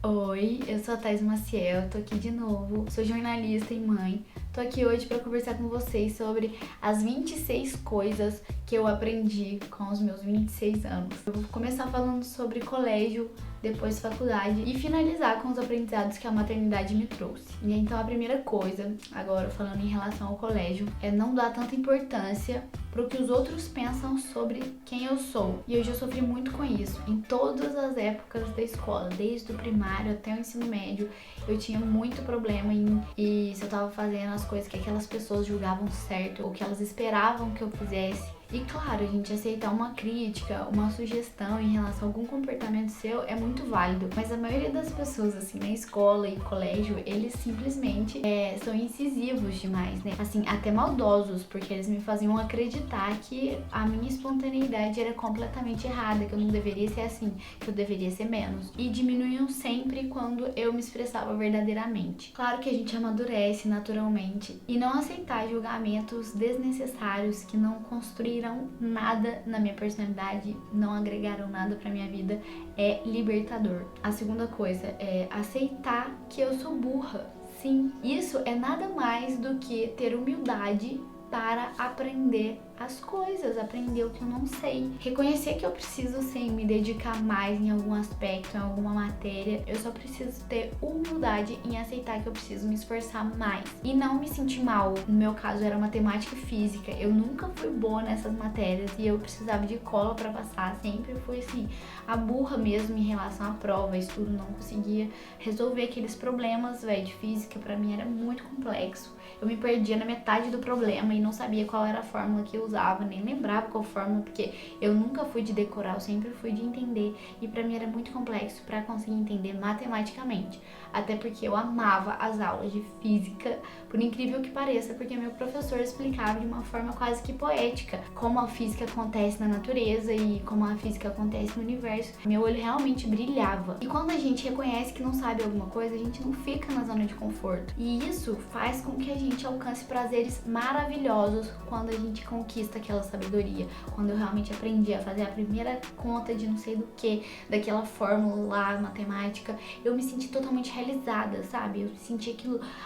Oi, eu sou a Thais Maciel, tô aqui de novo, sou jornalista e mãe. Tô aqui hoje para conversar com vocês sobre as 26 coisas que eu aprendi com os meus 26 anos. Eu vou começar falando sobre colégio, depois faculdade e finalizar com os aprendizados que a maternidade me trouxe. E então a primeira coisa, agora falando em relação ao colégio, é não dar tanta importância pro que os outros pensam sobre quem eu sou. E eu já sofri muito com isso em todas as épocas da escola, desde o primário até o ensino médio. Eu tinha muito problema em se eu tava fazendo as coisas que aquelas pessoas julgavam certo ou que elas esperavam que eu fizesse. E claro, a gente aceitar uma crítica, uma sugestão em relação a algum comportamento seu é muito válido, mas a maioria das pessoas, assim, na escola e colégio, eles simplesmente são incisivos demais, né? Assim, até maldosos, porque eles me faziam acreditar que a minha espontaneidade era completamente errada, que eu não deveria ser assim, que eu deveria ser menos. E diminuíam sempre quando eu me expressava verdadeiramente. Claro que a gente amadurece naturalmente, e não aceitar julgamentos desnecessários que não construíram nada na minha personalidade, não agregaram nada pra minha vida, é libertador. A segunda coisa é aceitar que eu sou burra. Sim, isso é nada mais do que ter humildade para aprender as coisas, aprender o que eu não sei. Reconhecer que eu preciso sim me dedicar mais em algum aspecto, em alguma matéria. Eu só preciso ter humildade em aceitar que eu preciso me esforçar mais e não me sentir mal. No meu caso era matemática e física. Eu nunca fui boa nessas matérias e eu precisava de cola para passar. Sempre fui assim, a burra mesmo em relação à prova, estudo, não conseguia resolver aqueles problemas, velho, de física. Para mim era muito complexo. Eu me perdia na metade do problema e não sabia qual era a fórmula que eu usava, nem lembrava qual fórmula, porque eu nunca fui de decorar, eu sempre fui de entender, e pra mim era muito complexo para conseguir entender matematicamente, até porque eu amava as aulas de física, por incrível que pareça, porque meu professor explicava de uma forma quase que poética como a física acontece na natureza e como a física acontece no universo. Meu olho realmente brilhava. E quando a gente reconhece que não sabe alguma coisa, a gente não fica na zona de conforto, e isso faz com que a gente alcance prazeres maravilhosos quando a gente conquista aquela sabedoria. Quando eu realmente aprendi a fazer a primeira conta de não sei do que, daquela fórmula lá, matemática, eu me senti totalmente realizada, sabe? Eu senti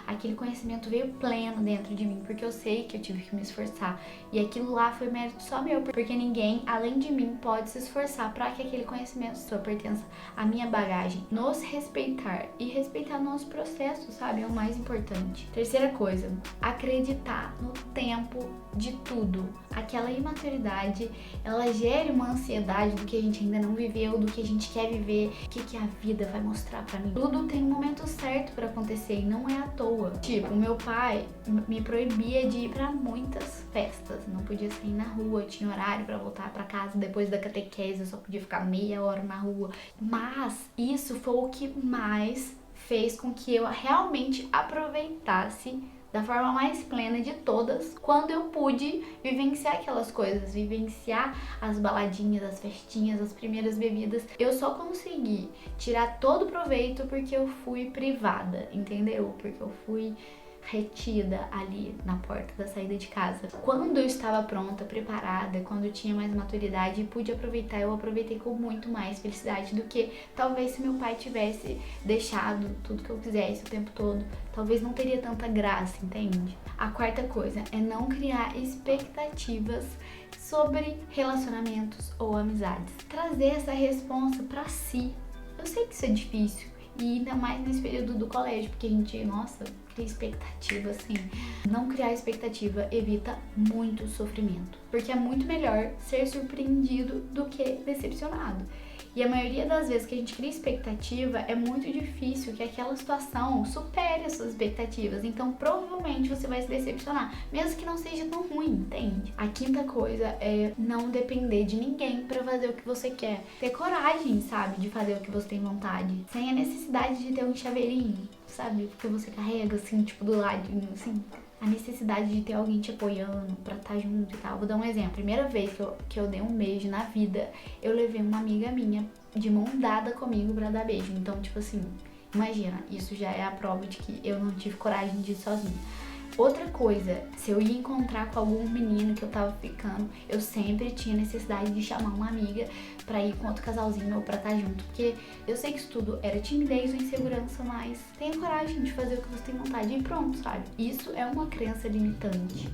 aquele conhecimento veio pleno dentro de mim, porque eu sei que eu tive que me esforçar. E aquilo lá foi mérito só meu, porque ninguém, além de mim, pode se esforçar para que aquele conhecimento só pertença à minha bagagem. Nos respeitar e respeitar nosso processo, sabe? É o mais importante. Terceira coisa, acreditar no tempo de tudo. Aquela imaturidade, ela gera uma ansiedade do que a gente ainda não viveu, do que a gente quer viver, o que a vida vai mostrar pra mim. Tudo tem um momento certo pra acontecer e não é à toa. Tipo, meu pai me proibia de ir pra muitas festas, não podia sair na rua, tinha horário pra voltar pra casa depois da catequese, eu só podia ficar meia hora na rua. Mas isso foi o que mais fez com que eu realmente aproveitasse da forma mais plena de todas, quando eu pude vivenciar aquelas coisas, vivenciar as baladinhas, as festinhas, as primeiras bebidas. Eu só consegui tirar todo o proveito porque eu fui privada, entendeu? Porque eu fui retida ali na porta da saída de casa. Quando eu estava pronta, preparada, quando eu tinha mais maturidade e pude aproveitar, eu aproveitei com muito mais felicidade do que talvez se meu pai tivesse deixado tudo que eu quisesse o tempo todo. Talvez não teria tanta graça, entende? A quarta coisa é não criar expectativas sobre relacionamentos ou amizades. Trazer essa responsa pra si. Eu sei que isso é difícil, e ainda mais nesse período do colégio, porque a gente, nossa, cria expectativa, assim. Não criar expectativa evita muito sofrimento, porque é muito melhor ser surpreendido do que decepcionado. E a maioria das vezes que a gente cria expectativa, é muito difícil que aquela situação supere as suas expectativas. Então, provavelmente, você vai se decepcionar, mesmo que não seja tão ruim, entende? A quinta coisa é não depender de ninguém pra fazer o que você quer. Ter coragem, sabe, de fazer o que você tem vontade, sem a necessidade de ter um chaveirinho, sabe, que você carrega, assim, tipo, do ladinho, assim. A necessidade de ter alguém te apoiando pra estar junto e tal. Vou dar um exemplo. Primeira vez que eu dei um beijo na vida, eu levei uma amiga minha de mão dada comigo pra dar beijo. Então, tipo assim, imagina, isso já é a prova de que eu não tive coragem de ir sozinha. Outra coisa, se eu ia encontrar com algum menino que eu tava ficando, eu sempre tinha necessidade de chamar uma amiga pra ir com outro casalzinho ou pra estar junto, porque eu sei que isso tudo era timidez ou insegurança, mas tenha coragem de fazer o que você tem vontade e pronto, sabe? Isso é uma crença limitante.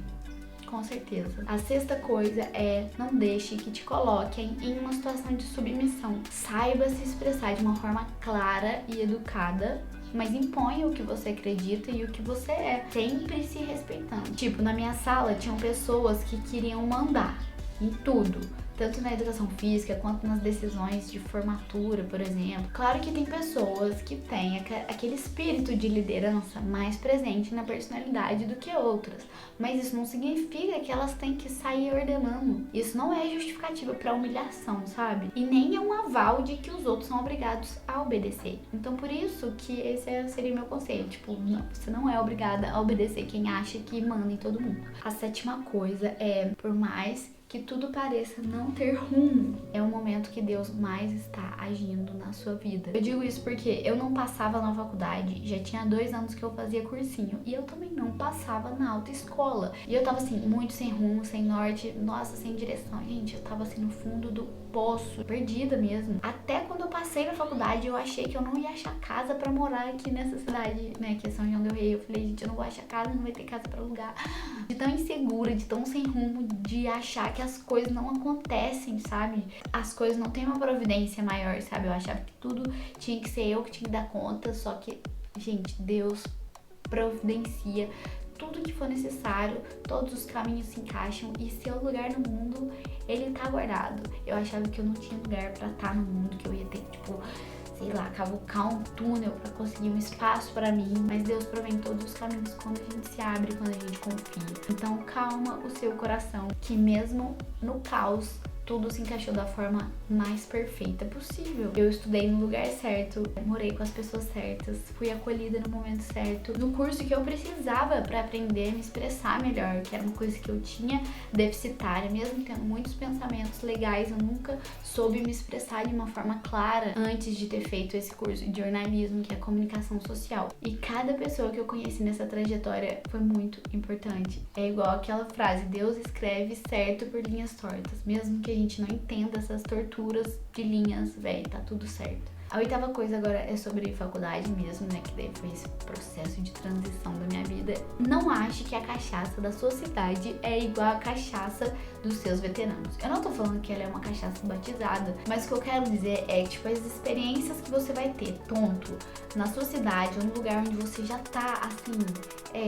Com certeza. A sexta coisa é: não deixe que te coloquem em uma situação de submissão. Saiba se expressar de uma forma clara e educada, mas imponha o que você acredita e o que você é, sempre se respeitando. Tipo, na minha sala tinham pessoas que queriam mandar em tudo, tanto na educação física quanto nas decisões de formatura, por exemplo. Claro que tem pessoas que têm aquele espírito de liderança mais presente na personalidade do que outras, mas isso não significa que elas têm que sair ordenando. Isso não é justificativa para humilhação, sabe? E nem é um aval de que os outros são obrigados a obedecer. Então, por isso que esse seria meu conselho. Tipo, não, você não é obrigada a obedecer quem acha que manda em todo mundo. A sétima coisa é: por mais que tudo pareça não ter rumo, é o momento que Deus mais está agindo na sua vida. Eu digo isso porque eu não passava na faculdade, já tinha 2 anos que eu fazia cursinho, e eu também não passava na autoescola. E eu tava assim, muito sem rumo, sem norte, nossa, sem direção. Gente, eu tava assim no fundo do poço, perdida mesmo. Até quando eu passei na faculdade, eu achei que eu não ia achar casa pra morar aqui nessa cidade, né, que é São João del Rei. Eu falei, gente, eu não vou achar casa, não vai ter casa pra alugar. De tão insegura, de tão sem rumo, de achar que as coisas não acontecem, sabe? As coisas não têm uma providência maior, sabe? Eu achava que tudo tinha que ser eu que tinha que dar conta, só que, gente, Deus providencia tudo que for necessário, todos os caminhos se encaixam e seu lugar no mundo, ele tá guardado. Eu achava que eu não tinha lugar pra estar no mundo, que eu ia ter que, tipo, sei lá, cavucar um túnel pra conseguir um espaço pra mim, mas Deus provém todos os caminhos quando a gente se abre, quando a gente confia. Então calma o seu coração, que mesmo no caos, tudo se encaixou da forma mais perfeita possível. Eu estudei no lugar certo, morei com as pessoas certas, fui acolhida no momento certo, no curso que eu precisava para aprender a me expressar melhor, que era uma coisa que eu tinha deficitária, mesmo tendo muitos pensamentos legais, eu nunca soube me expressar de uma forma clara antes de ter feito esse curso de jornalismo, que é comunicação social. E cada pessoa que eu conheci nessa trajetória foi muito importante. É igual aquela frase: Deus escreve certo por linhas tortas, mesmo que a gente não entenda essas torturas de linhas, véi, tá tudo certo. A oitava coisa agora é sobre faculdade mesmo, né, que daí foi esse processo de transição da minha vida. Não ache que a cachaça da sua cidade é igual a cachaça dos seus veteranos. Eu não tô falando que ela é uma cachaça batizada, mas o que eu quero dizer é, tipo, as experiências que você vai ter, tonto, na sua cidade ou no lugar onde você já tá, assim,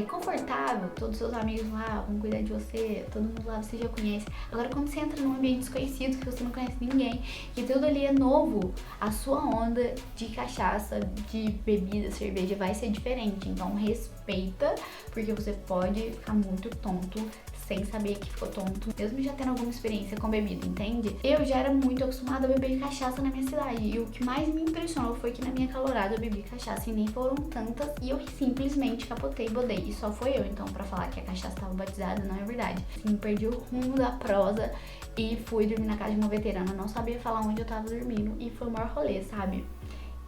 confortável, todos os seus amigos lá vão cuidar de você, todo mundo lá você já conhece. Agora, quando você entra num ambiente desconhecido, que você não conhece ninguém, que tudo ali é novo, a sua onda de cachaça, de bebida, cerveja vai ser diferente. Então respeita, porque você pode ficar muito tonto sem saber que ficou tonto, mesmo já tendo alguma experiência com bebida, entende? Eu já era muito acostumada a beber cachaça na minha cidade, e o que mais me impressionou foi que na minha calorada eu bebi cachaça e nem foram tantas, e eu simplesmente capotei e bodei, e só foi eu. Então, pra falar que a cachaça tava batizada, não é verdade. Assim, perdi o rumo da prosa e fui dormir na casa de uma veterana, não sabia falar onde eu tava dormindo, e foi o maior rolê, sabe?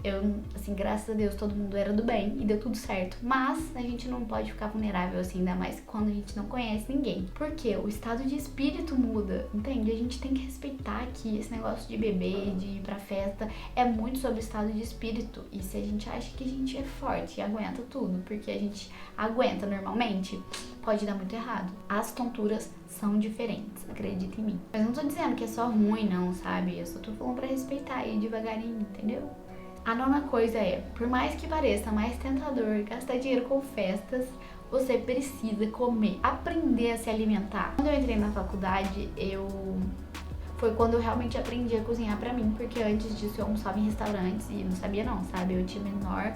Eu, assim, graças a Deus, todo mundo era do bem e deu tudo certo. Mas a gente não pode ficar vulnerável assim, ainda mais quando a gente não conhece ninguém. Porque o estado de espírito muda, entende? A gente tem que respeitar que esse negócio de beber, de ir pra festa, é muito sobre o estado de espírito. E se a gente acha que a gente é forte e aguenta tudo, porque a gente aguenta normalmente, pode dar muito errado. As tonturas são diferentes, acredita em mim. Mas não tô dizendo que é só ruim, não, sabe? Eu só tô falando pra respeitar e ir devagarinho, entendeu? A nona coisa é, por mais que pareça mais tentador gastar dinheiro com festas, você precisa comer, aprender a se alimentar. Quando eu entrei na faculdade, foi quando eu realmente aprendi a cozinhar pra mim, porque antes disso eu almoçava em restaurantes e não sabia não, sabe? Eu tinha menor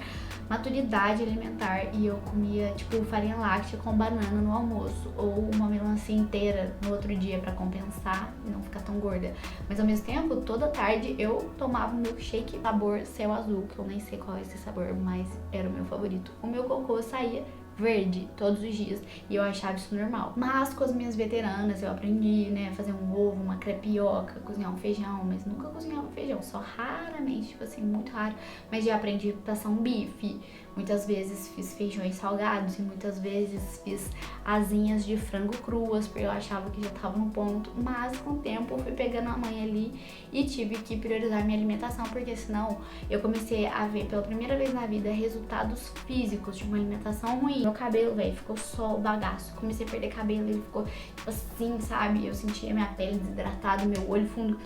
maturidade alimentar e eu comia, tipo, farinha láctea com banana no almoço, ou uma melancia inteira no outro dia pra compensar e não ficar tão gorda. Mas ao mesmo tempo, toda tarde eu tomava um milkshake sabor céu azul, que eu nem sei qual é esse sabor, mas era o meu favorito. O meu cocô saía verde todos os dias e eu achava isso normal. Mas com as minhas veteranas eu aprendi, né, a fazer um ovo, uma crepioca, cozinhar um feijão, mas nunca cozinhava feijão, só raramente, tipo assim, muito raro. Mas já aprendi a passar um bife, Muitas vezes fiz feijões salgados e muitas vezes fiz asinhas de frango cruas, porque eu achava que já tava no ponto, mas com o tempo eu fui pegando a manha ali e tive que priorizar minha alimentação, porque senão eu comecei a ver pela primeira vez na vida resultados físicos de uma alimentação ruim. Meu cabelo, velho, ficou só o bagaço. Comecei a perder cabelo, ele ficou tipo assim, sabe? Eu sentia minha pele desidratada, meu olho fundo.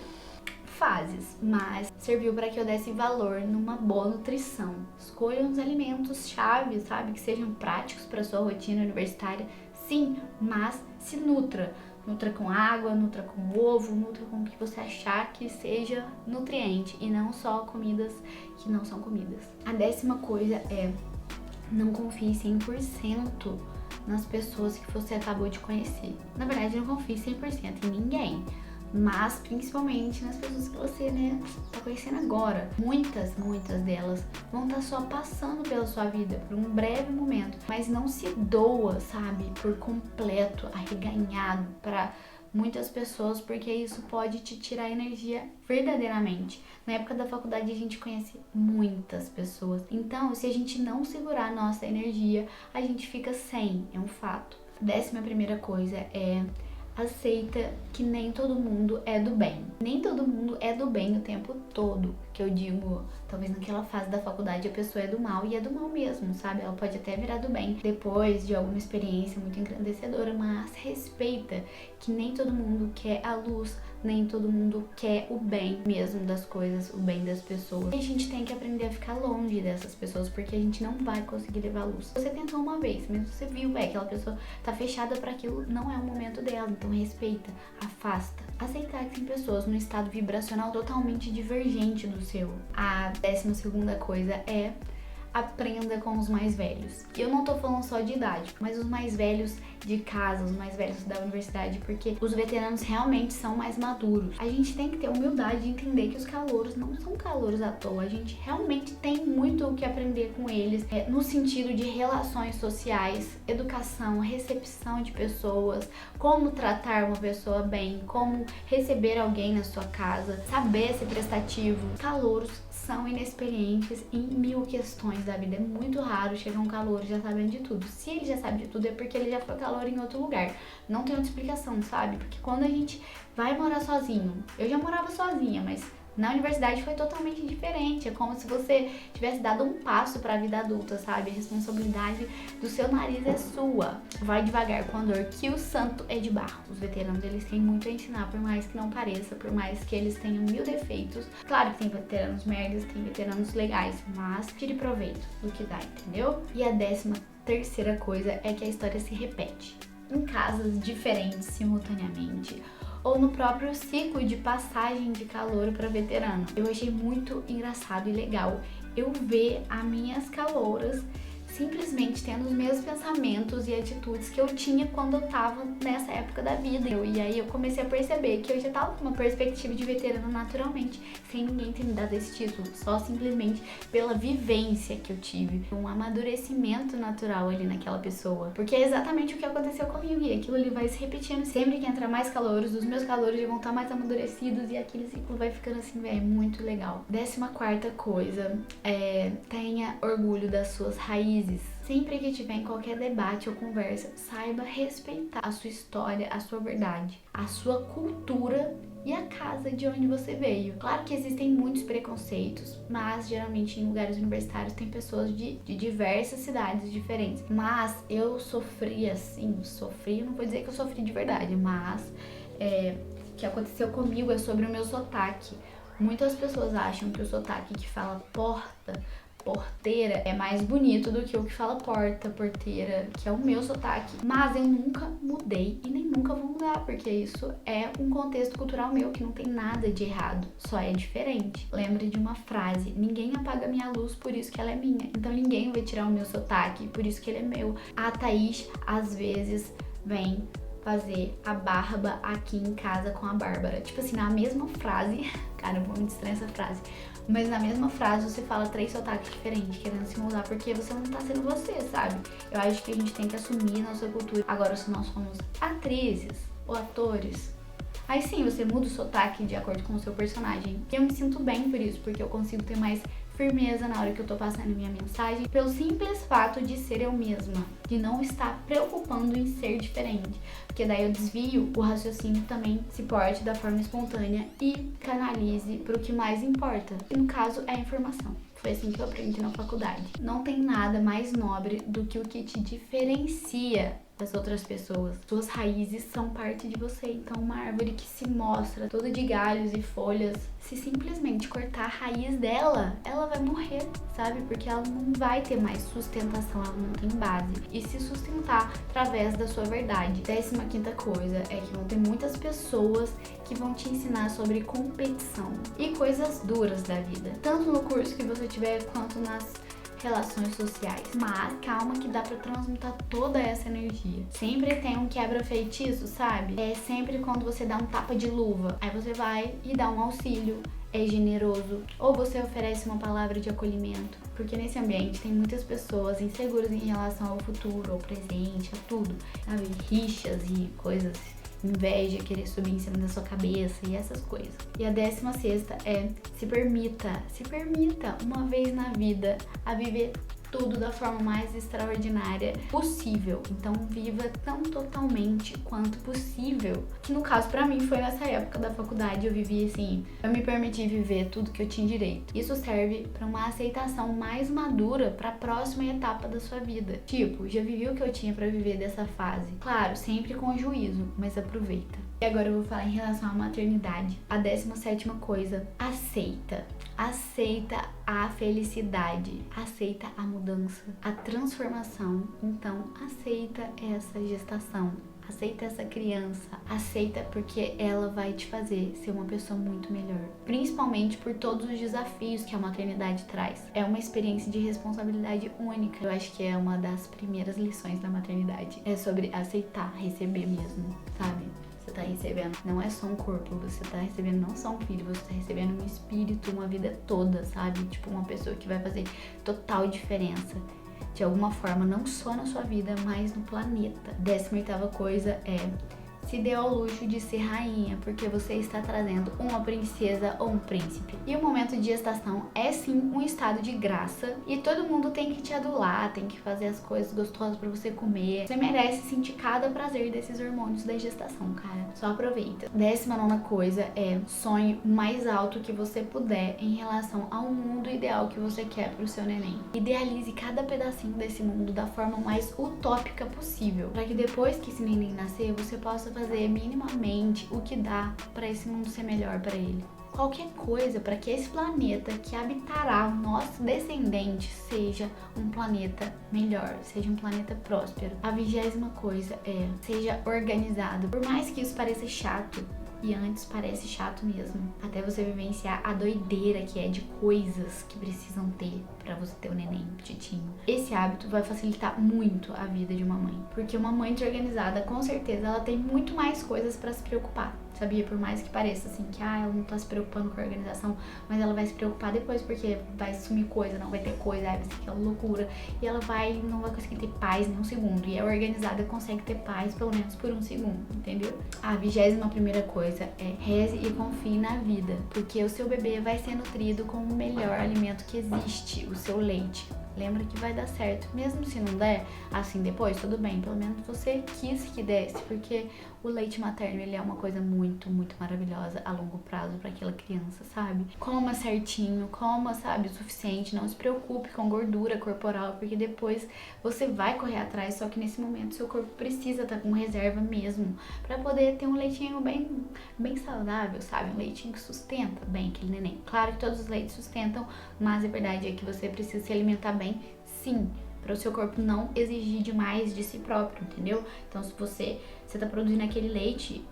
Fases, mas serviu para que eu desse valor numa boa nutrição. Escolha uns alimentos chave, sabe, que sejam práticos para sua rotina universitária, sim, mas se nutra. Nutra com água, nutra com ovo, nutra com o que você achar que seja nutriente e não só comidas que não são comidas. A 10ª coisa é: não confie 100% nas pessoas que você acabou de conhecer. Na verdade, não confie 100% em ninguém, mas principalmente nas pessoas que você, tá conhecendo agora. Muitas delas vão estar só passando pela sua vida por um breve momento, mas não se doa, sabe, por completo, arreganhado para muitas pessoas, porque isso pode te tirar energia verdadeiramente. Na época da faculdade a gente conhece muitas pessoas, então se a gente não segurar a nossa energia, a gente fica sem, é um fato. 11ª coisa é: aceita que nem todo mundo é do bem. Nem todo mundo é do bem o tempo todo. Que eu digo, talvez naquela fase da faculdade a pessoa é do mal e é do mal mesmo, sabe? Ela pode até virar do bem depois de alguma experiência muito engrandecedora, mas respeita que nem todo mundo quer a luz, nem todo mundo quer o bem mesmo das coisas, o bem das pessoas. E a gente tem que aprender a ficar longe dessas pessoas, porque a gente não vai conseguir levar luz. Você tentou uma vez, mas você viu, que aquela pessoa tá fechada para aquilo, não é o momento dela, então respeita, afasta. Aceitar que tem pessoas no estado vibracional totalmente divergente do seu. A 12ª coisa é: aprenda com os mais velhos. E eu não tô falando só de idade, mas os mais velhos de casa, os mais velhos da universidade, porque os veteranos realmente são mais maduros. A gente tem que ter humildade de entender que os calouros não são calouros à toa. A gente realmente tem muito o que aprender com eles, no sentido de relações sociais, educação, recepção de pessoas, como tratar uma pessoa bem, como receber alguém na sua casa, saber ser prestativo. Calouros são inexperientes em 1000 questões da vida. É muito raro chegar um calouro já sabendo de tudo. Se ele já sabe de tudo é porque ele já foi calouro em outro lugar. Não tem outra explicação, sabe? Porque quando a gente vai morar sozinho, eu já morava sozinha, mas na universidade foi totalmente diferente. É como se você tivesse dado um passo para a vida adulta, sabe? A responsabilidade do seu nariz é sua. Vai devagar com a dor, que o santo é de barro. Os veteranos, eles têm muito a ensinar, por mais que não pareça, por mais que eles tenham 1000 defeitos. Claro que tem veteranos merdas, tem veteranos legais, mas tire proveito do que dá, entendeu? E a 13ª coisa é que a história se repete em casas diferentes simultaneamente, ou no próprio ciclo de passagem de calouro para veterano. Eu achei muito engraçado e legal eu ver as minhas calouras simplesmente tendo os mesmos pensamentos e atitudes que eu tinha quando eu tava nessa época da vida. E aí eu comecei a perceber que eu já tava com uma perspectiva de veterano naturalmente, sem ninguém ter me dado esse título, só simplesmente pela vivência que eu tive, um amadurecimento natural ali naquela pessoa. Porque é exatamente o que aconteceu comigo, e aquilo ali vai se repetindo sempre que entra mais calouros, os meus calouros já vão estar mais amadurecidos e aquele ciclo vai ficando assim, velho, muito legal. 14ª coisa é: tenha orgulho das suas raízes. Sempre que tiver em qualquer debate ou conversa, saiba respeitar a sua história, a sua verdade, a sua cultura e a casa de onde você veio. Claro que existem muitos preconceitos, mas geralmente em lugares universitários tem pessoas de diversas cidades diferentes. Mas eu sofri assim, não vou dizer que eu sofri de verdade, mas o que aconteceu comigo é sobre o meu sotaque. Muitas pessoas acham que o sotaque que fala porteira é mais bonito do que o que fala porteira, que é o meu sotaque. Mas eu nunca mudei e nem nunca vou mudar, porque isso é um contexto cultural meu, que não tem nada de errado, só é diferente. Lembre de uma frase: ninguém apaga minha luz, por isso que ela é minha. Então ninguém vai tirar o meu sotaque, por isso que ele é meu. A Thaís, às vezes, vem fazer a barba aqui em casa com a Bárbara. Tipo assim, na mesma frase, cara, eu vou me distrair essa frase, mas na mesma frase você fala 3 sotaques diferentes, querendo se mudar, porque você não tá sendo você, sabe? Eu acho que a gente tem que assumir a nossa cultura. Agora, se nós somos atrizes ou atores, aí sim, você muda o sotaque de acordo com o seu personagem. E eu me sinto bem por isso, porque eu consigo ter mais firmeza na hora que eu tô passando minha mensagem, pelo simples fato de ser eu mesma, de não estar preocupando em ser diferente, porque daí eu desvio o raciocínio, também se porte da forma espontânea e canalize pro que mais importa, que no caso é a informação. Foi assim que eu aprendi na faculdade. Não tem nada mais nobre do que o que te diferencia das outras pessoas. Suas raízes são parte de você. Então, uma árvore que se mostra toda de galhos e folhas, se simplesmente cortar a raiz dela, ela vai morrer, sabe? Porque ela não vai ter mais sustentação, ela não tem base. E se sustentar através da sua verdade. 15ª coisa é que vão ter muitas pessoas que vão te ensinar sobre competição e coisas duras da vida. Tanto no curso que você tiver, quanto nas relações sociais. Mas calma que dá pra transmutar toda essa energia. Sempre tem um quebra-feitiço, sabe? É sempre quando você dá um tapa de luva. Aí você vai e dá um auxílio. É generoso. Ou você oferece uma palavra de acolhimento. Porque nesse ambiente tem muitas pessoas inseguras em relação ao futuro, ao presente, a tudo. Sabe? Rixas e coisas, inveja, querer subir em cima da sua cabeça e essas coisas. E a 16ª é se permita uma vez na vida a viver tudo da forma mais extraordinária possível. Então viva tão totalmente quanto possível. Que no caso pra mim foi nessa época da faculdade, eu vivi assim, eu me permiti viver tudo que eu tinha direito. Isso serve pra uma aceitação mais madura pra próxima etapa da sua vida. Tipo, já vivi o que eu tinha pra viver dessa fase. Claro, sempre com juízo, mas aproveita. E agora eu vou falar em relação à maternidade. A 17ª coisa, aceita a felicidade, aceita a mudança, a transformação. Então, aceita essa gestação, aceita essa criança, aceita porque ela vai te fazer ser uma pessoa muito melhor. Principalmente por todos os desafios que a maternidade traz. É uma experiência de responsabilidade única. Eu acho que é uma das primeiras lições da maternidade. É sobre aceitar, receber mesmo, sabe? Você tá recebendo, não é só um corpo, você tá recebendo não só um filho, você tá recebendo um espírito, uma vida toda, sabe? Tipo, uma pessoa que vai fazer total diferença, de alguma forma, não só na sua vida, mas no planeta. 18ª coisa é se dê ao luxo de ser rainha, porque você está trazendo uma princesa ou um príncipe. E o momento de gestação é sim um estado de graça e todo mundo tem que te adular, tem que fazer as coisas gostosas pra você comer. Você merece sentir cada prazer desses hormônios da gestação, cara. Só aproveita. 19ª coisa é sonhe o mais alto que você puder em relação ao mundo ideal que você quer pro seu neném. Idealize cada pedacinho desse mundo da forma mais utópica possível, para que depois que esse neném nascer, você possa fazer minimamente o que dá para esse mundo ser melhor para ele. Qualquer coisa para que esse planeta que habitará o nosso descendente seja um planeta melhor, seja um planeta próspero. A 20ª coisa é seja organizado. Por mais que isso pareça chato, e antes parece chato mesmo, até você vivenciar a doideira que é de coisas que precisam ter pra você ter um neném, titinho. Esse hábito vai facilitar muito a vida de uma mãe, porque uma mãe desorganizada, com certeza, ela tem muito mais coisas pra se preocupar. Sabia? Por mais que pareça assim, que ela não tá se preocupando com a organização, mas ela vai se preocupar depois, porque vai sumir coisa, não vai ter coisa, aí vai ser aquela loucura, e ela não vai conseguir ter paz nem um segundo, e a organizada consegue ter paz pelo menos por um segundo, entendeu? A 21ª coisa é reze e confie na vida, porque o seu bebê vai ser nutrido com o melhor alimento que existe, o seu leite. Lembra que vai dar certo, mesmo se não der assim depois, tudo bem, pelo menos você quis que desse, porque o leite materno, ele é uma coisa muito, muito maravilhosa a longo prazo para aquela criança, sabe? Coma certinho, coma, sabe, o suficiente, não se preocupe com gordura corporal, porque depois você vai correr atrás, só que nesse momento seu corpo precisa estar com reserva mesmo, para poder ter um leitinho bem saudável, sabe? Um leitinho que sustenta bem aquele neném. Claro que todos os leites sustentam, mas a verdade é que você precisa se alimentar bem, sim, para o seu corpo não exigir demais de si próprio, entendeu? Então, se você tá produzindo aquele leite,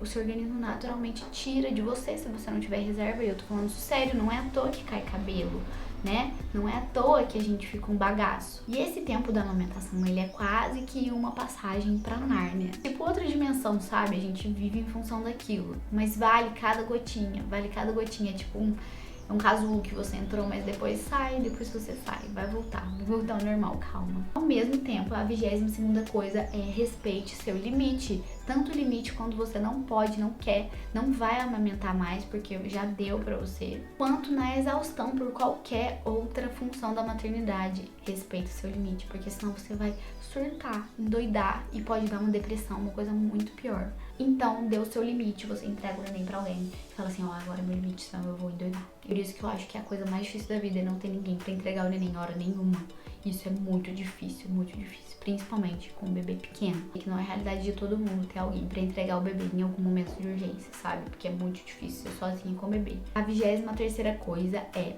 o seu organismo naturalmente tira de você se você não tiver reserva. E eu tô falando isso sério, não é à toa que cai cabelo, né? Não é à toa que a gente fica um bagaço. E esse tempo da amamentação, ele é quase que uma passagem pra Nárnia. Tipo outra dimensão, sabe? A gente vive em função daquilo. Mas vale cada gotinha, É tipo um casulo que você entrou, mas depois sai, depois você sai, vai voltar ao normal, calma. Ao mesmo tempo, a 22ª coisa é respeite seu limite, tanto limite quando você não pode, não quer, não vai amamentar mais porque já deu pra você, quanto na exaustão por qualquer outra função da maternidade. Respeita o seu limite, porque senão você vai surtar, endoidar e pode dar uma depressão, uma coisa muito pior. Então, dê o seu limite, você entrega o neném pra alguém e fala assim, ó, agora é meu limite, senão eu vou endoidar. Por isso que eu acho que a coisa mais difícil da vida é não ter ninguém pra entregar o neném hora nenhuma. Isso é muito difícil, principalmente com um bebê pequeno. E que não é a realidade de todo mundo ter alguém pra entregar o bebê em algum momento de urgência, sabe? Porque é muito difícil ser sozinha com o bebê. A 23ª coisa é,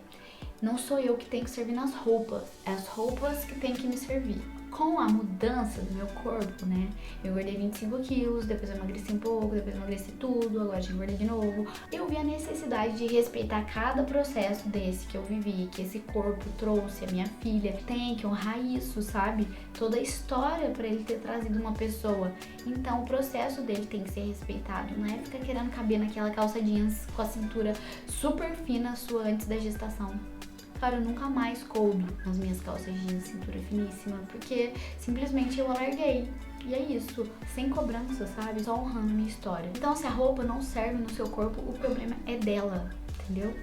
não sou eu que tenho que servir nas roupas, é as roupas que tem que me servir. Com a mudança do meu corpo, né? Eu engordei 25 quilos, depois eu emagreci um pouco, depois eu emagreci tudo, agora já engordei de novo. Eu vi a necessidade de respeitar cada processo desse que eu vivi, que esse corpo trouxe, a minha filha. Tem que honrar isso, sabe? Toda a história pra ele ter trazido uma pessoa. Então o processo dele tem que ser respeitado. Não é ficar querendo caber naquela calça jeans com a cintura super fina sua antes da gestação. Cara, eu nunca mais coube nas minhas calças jeans, cintura finíssima, porque simplesmente eu larguei. E é isso, sem cobrança, sabe? Só honrando minha história. Então, se a roupa não serve no seu corpo, o problema é dela, entendeu?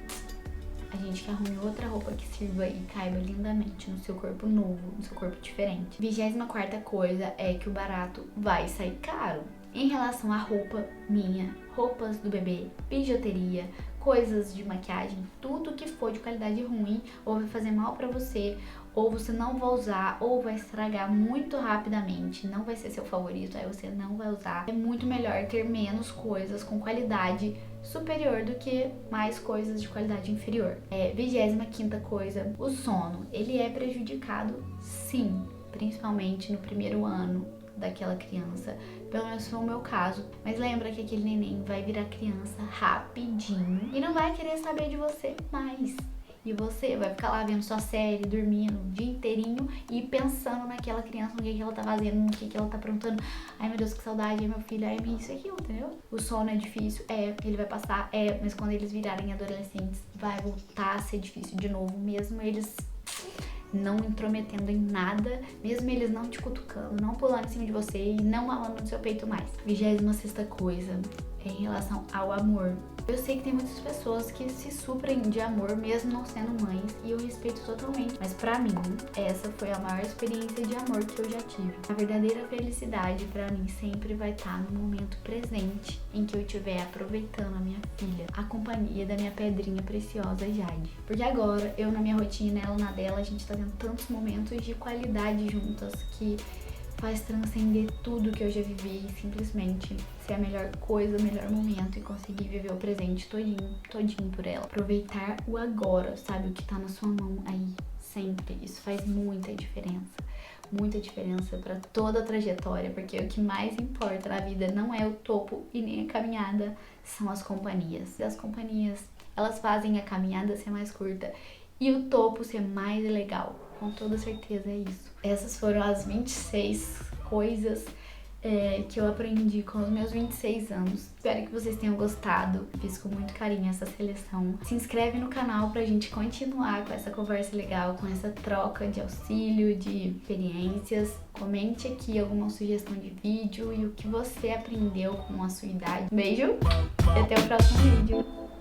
A gente que arrume outra roupa que sirva e caiba lindamente no seu corpo novo, no seu corpo diferente. 24ª coisa é que o barato vai sair caro. Em relação à roupa minha, roupas do bebê, bijuteria, coisas de maquiagem, tudo que for de qualidade ruim ou vai fazer mal pra você, ou você não vai usar, ou vai estragar muito rapidamente, não vai ser seu favorito, aí você não vai usar. É muito melhor ter menos coisas com qualidade superior do que mais coisas de qualidade inferior. 25ª coisa, o sono. Ele é prejudicado, sim, principalmente no primeiro ano daquela criança, pelo menos foi o meu caso. Mas lembra que aquele neném vai virar criança rapidinho e não vai querer saber de você mais. E você vai ficar lá vendo sua série, dormindo o dia inteirinho e pensando naquela criança, no que ela tá fazendo, no que ela tá aprontando. Ai meu Deus, que saudade, ai meu filho, ai isso e aquilo, entendeu? O sono é difícil, ele vai passar, mas quando eles virarem adolescentes, vai voltar a ser difícil de novo, mesmo eles não intrometendo em nada, mesmo eles não te cutucando, não pulando em cima de você e não mamando no seu peito mais. 26ª coisa é em relação ao amor. Eu sei que tem muitas pessoas que se suprem de amor mesmo não sendo mães e eu respeito totalmente, mas pra mim essa foi a maior experiência de amor que eu já tive. A verdadeira felicidade pra mim sempre vai estar no momento presente em que eu estiver aproveitando a minha filha, a companhia da minha pedrinha preciosa Jade. Porque agora eu na minha rotina, ela na dela, a gente tá tendo tantos momentos de qualidade juntas que faz transcender tudo que eu já vivi e simplesmente ser a melhor coisa, o melhor momento e conseguir viver o presente todinho por ela. Aproveitar o agora, sabe? O que tá na sua mão aí, sempre. Isso faz muita diferença pra toda a trajetória, porque o que mais importa na vida não é o topo e nem a caminhada, são as companhias. E as companhias, elas fazem a caminhada ser mais curta e o topo ser mais legal. Com toda certeza é isso. Essas foram as 26 coisas que eu aprendi com os meus 26 anos. Espero que vocês tenham gostado. Fiz com muito carinho essa seleção. Se inscreve no canal pra gente continuar com essa conversa legal, com essa troca de auxílio, de experiências. Comente aqui alguma sugestão de vídeo e o que você aprendeu com a sua idade. Beijo e até o próximo vídeo.